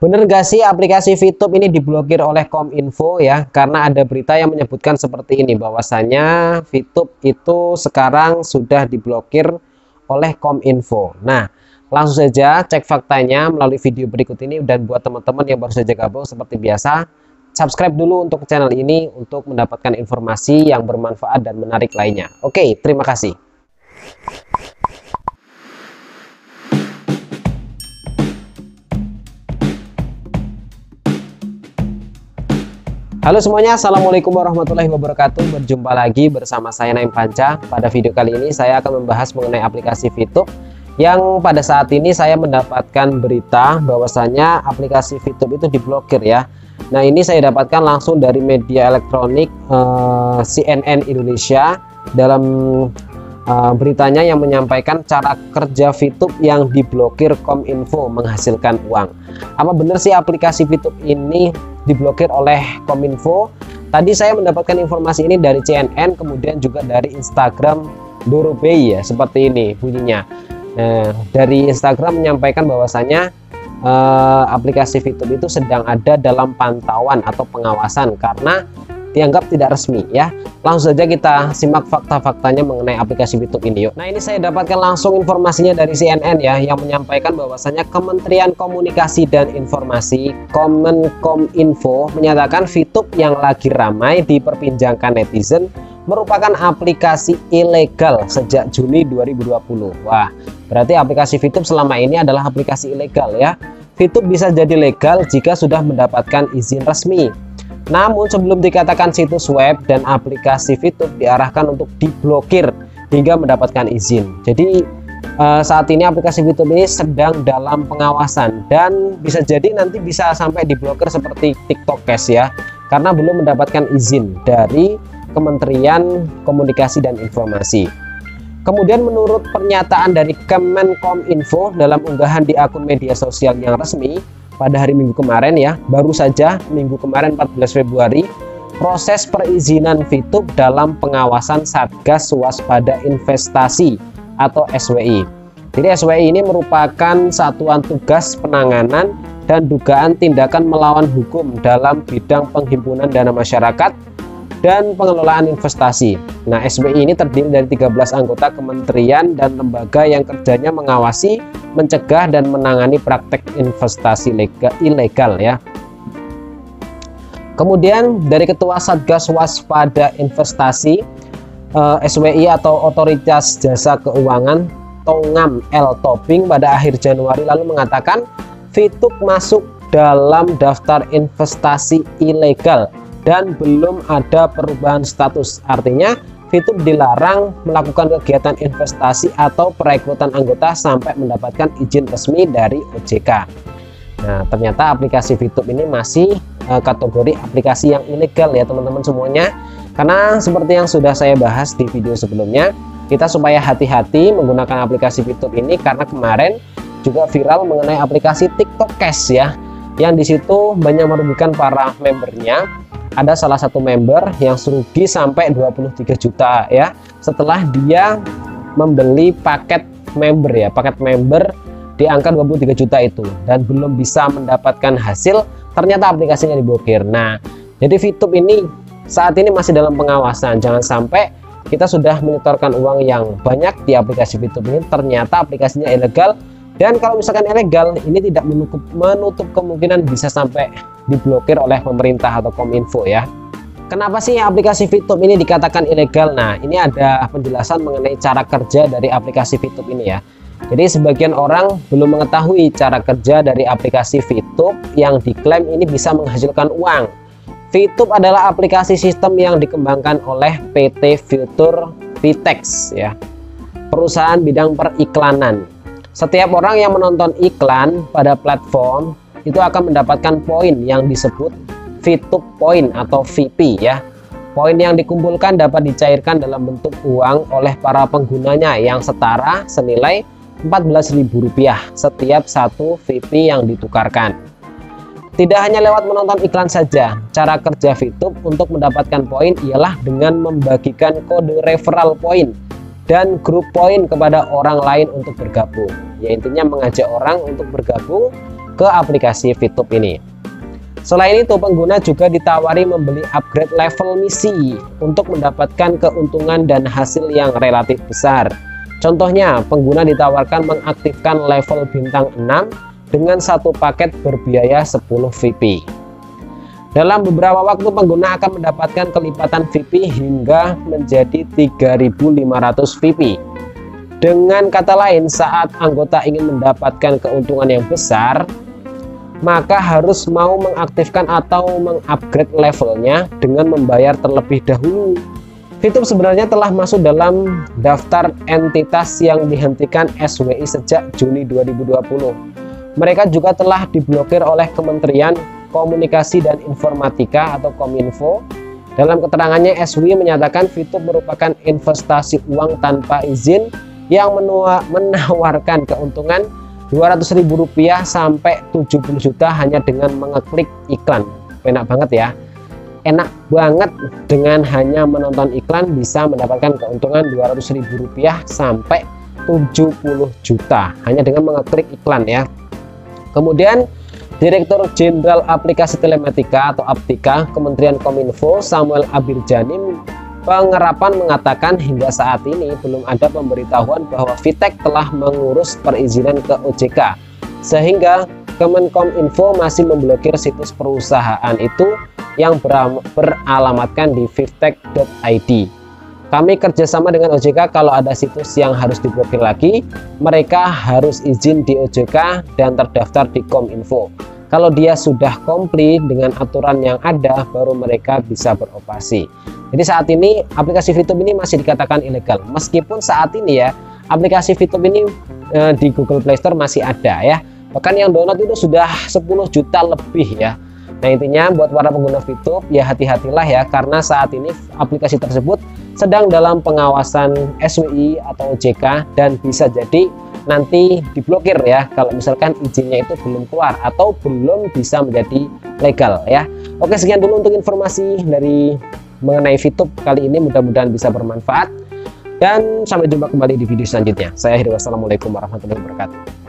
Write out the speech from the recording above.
Bener gak sih aplikasi VTube ini diblokir oleh Kominfo ya? Karena ada berita yang menyebutkan seperti ini, bahwasanya VTube itu sekarang sudah diblokir oleh Kominfo. Nah, langsung saja cek faktanya melalui video berikut ini. Dan buat teman-teman yang baru saja gabung, seperti biasa, subscribe dulu untuk channel ini untuk mendapatkan informasi yang bermanfaat dan menarik lainnya. Oke, terima kasih. Halo semuanya, assalamualaikum warahmatullahi wabarakatuh. Berjumpa lagi bersama saya Naim Panca. Pada video kali ini saya akan membahas mengenai aplikasi VTube yang pada saat ini saya mendapatkan berita bahwasanya aplikasi VTube itu diblokir ya. Nah, ini saya dapatkan langsung dari media elektronik CNN Indonesia dalam beritanya yang menyampaikan cara kerja VTube yang diblokir Kominfo menghasilkan uang. Apa benar sih aplikasi VTube ini diblokir oleh Kominfo? Tadi saya mendapatkan informasi ini dari CNN, kemudian juga dari Instagram Dorobei ya, seperti ini bunyinya. Dari Instagram menyampaikan bahwasanya aplikasi VTube itu sedang ada dalam pantauan atau pengawasan karena dianggap tidak resmi ya. Langsung saja kita simak fakta-faktanya mengenai aplikasi VTube ini yuk. Nah, ini saya dapatkan langsung informasinya dari CNN ya, yang menyampaikan bahwasanya Kementerian Komunikasi dan Informasi Kominfo menyatakan VTube yang lagi ramai diperbincangkan netizen merupakan aplikasi ilegal sejak Juni 2020. Wah, berarti aplikasi VTube selama ini adalah aplikasi ilegal ya. VTube bisa jadi legal jika sudah mendapatkan izin resmi. Namun sebelum dikatakan situs web dan aplikasi VTube diarahkan untuk diblokir hingga mendapatkan izin. Jadi saat ini aplikasi VTube ini sedang dalam pengawasan dan bisa jadi nanti bisa sampai diblokir seperti TikTok Cash ya, karena belum mendapatkan izin dari Kementerian Komunikasi dan Informasi. Kemudian menurut pernyataan dari Kemenkominfo dalam unggahan di akun media sosial yang resmi pada hari Minggu kemarin ya, baru saja Minggu kemarin 14 Februari, proses perizinan VTube dalam pengawasan Satgas Waspada Investasi atau SWI. Jadi SWI ini merupakan satuan tugas penanganan dan dugaan tindakan melawan hukum dalam bidang penghimpunan dana masyarakat dan pengelolaan investasi. Nah, SWI ini terdiri dari 13 anggota kementerian dan lembaga yang kerjanya mengawasi, mencegah dan menangani praktek investasi ilegal ya. Kemudian dari Ketua Satgas Waspada Investasi SWI atau Otoritas Jasa Keuangan Tongam L. Tobing pada akhir Januari lalu mengatakan VTube masuk dalam daftar investasi ilegal dan belum ada perubahan status. Artinya VTube dilarang melakukan kegiatan investasi atau perekrutan anggota sampai mendapatkan izin resmi dari OJK. Nah, ternyata aplikasi VTube ini masih kategori aplikasi yang ilegal ya teman-teman semuanya. Karena seperti yang sudah saya bahas di video sebelumnya, kita supaya hati-hati menggunakan aplikasi VTube ini karena kemarin juga viral mengenai aplikasi TikTok Cash ya, yang disitu banyak merugikan para membernya. Ada salah satu member yang rugi sampai 23 juta ya, setelah dia membeli paket member ya, paket member di angka 23 juta itu dan belum bisa mendapatkan hasil, ternyata aplikasinya diblokir. Nah, jadi VTube ini saat ini masih dalam pengawasan. Jangan sampai kita sudah menyetorkan uang yang banyak di aplikasi VTube ini ternyata aplikasinya ilegal. Dan kalau misalkan ilegal, ini tidak menutup kemungkinan bisa sampai diblokir oleh pemerintah atau Kominfo ya. Kenapa sih aplikasi VTube ini dikatakan ilegal? Nah, ini ada penjelasan mengenai cara kerja dari aplikasi VTube ini ya. Jadi sebagian orang belum mengetahui cara kerja dari aplikasi VTube yang diklaim ini bisa menghasilkan uang. VTube adalah aplikasi sistem yang dikembangkan oleh PT Future Vtex ya, perusahaan bidang periklanan. Setiap orang yang menonton iklan pada platform itu akan mendapatkan poin yang disebut VTube Point atau VP ya. Poin yang dikumpulkan dapat dicairkan dalam bentuk uang oleh para penggunanya yang setara senilai Rp14.000 setiap satu VP yang ditukarkan. Tidak hanya lewat menonton iklan saja, cara kerja VTube untuk mendapatkan poin ialah dengan membagikan kode referral point dan grup poin kepada orang lain untuk bergabung. Ya, intinya mengajak orang untuk bergabung ke aplikasi VTube ini. Selain itu, pengguna juga ditawari membeli upgrade level misi untuk mendapatkan keuntungan dan hasil yang relatif besar. Contohnya, pengguna ditawarkan mengaktifkan level bintang 6 dengan satu paket berbiaya 10 VP. Dalam beberapa waktu, pengguna akan mendapatkan kelipatan VP hingga menjadi 3.500 VP. Dengan kata lain, saat anggota ingin mendapatkan keuntungan yang besar, maka harus mau mengaktifkan atau mengupgrade levelnya dengan membayar terlebih dahulu. VTube sebenarnya telah masuk dalam daftar entitas yang dihentikan SWI sejak Juni 2020. Mereka juga telah diblokir oleh Kementerian Komunikasi dan Informatika atau Kominfo. Dalam keterangannya, SWI menyatakan VTube merupakan investasi uang tanpa izin yang menawarkan keuntungan Rp200.000 sampai 70 juta hanya dengan mengeklik iklan. Enak banget ya, enak banget, dengan hanya menonton iklan bisa mendapatkan keuntungan Rp200.000 sampai 70 juta hanya dengan mengeklik iklan ya. Kemudian Direktur Jenderal Aplikasi Telematika atau Aptika Kementerian Kominfo Samuel Abirjani Pengerapan mengatakan hingga saat ini belum ada pemberitahuan bahwa Fitech telah mengurus perizinan ke OJK, sehingga Kemenkominfo masih memblokir situs perusahaan itu yang beralamatkan di fitech.id. Kami kerjasama dengan OJK, kalau ada situs yang harus diblokir lagi, mereka harus izin di OJK dan terdaftar di Kominfo. Kalau dia sudah komplit dengan aturan yang ada, baru mereka bisa beroperasi. Jadi saat ini aplikasi VTube ini masih dikatakan ilegal, meskipun saat ini ya aplikasi VTube ini di Google Play Store masih ada ya, bahkan yang download itu sudah 10 juta lebih ya. Nah intinya buat para pengguna VTube ya hati-hatilah ya, karena saat ini aplikasi tersebut sedang dalam pengawasan SWI atau OJK dan bisa jadi nanti diblokir ya kalau misalkan izinnya itu belum keluar atau belum bisa menjadi legal ya. Oke, sekian dulu untuk informasi dari mengenai VTube kali ini, mudah-mudahan bisa bermanfaat dan sampai jumpa kembali di video selanjutnya. Saya akhiri, wassalamualaikum warahmatullahi wabarakatuh.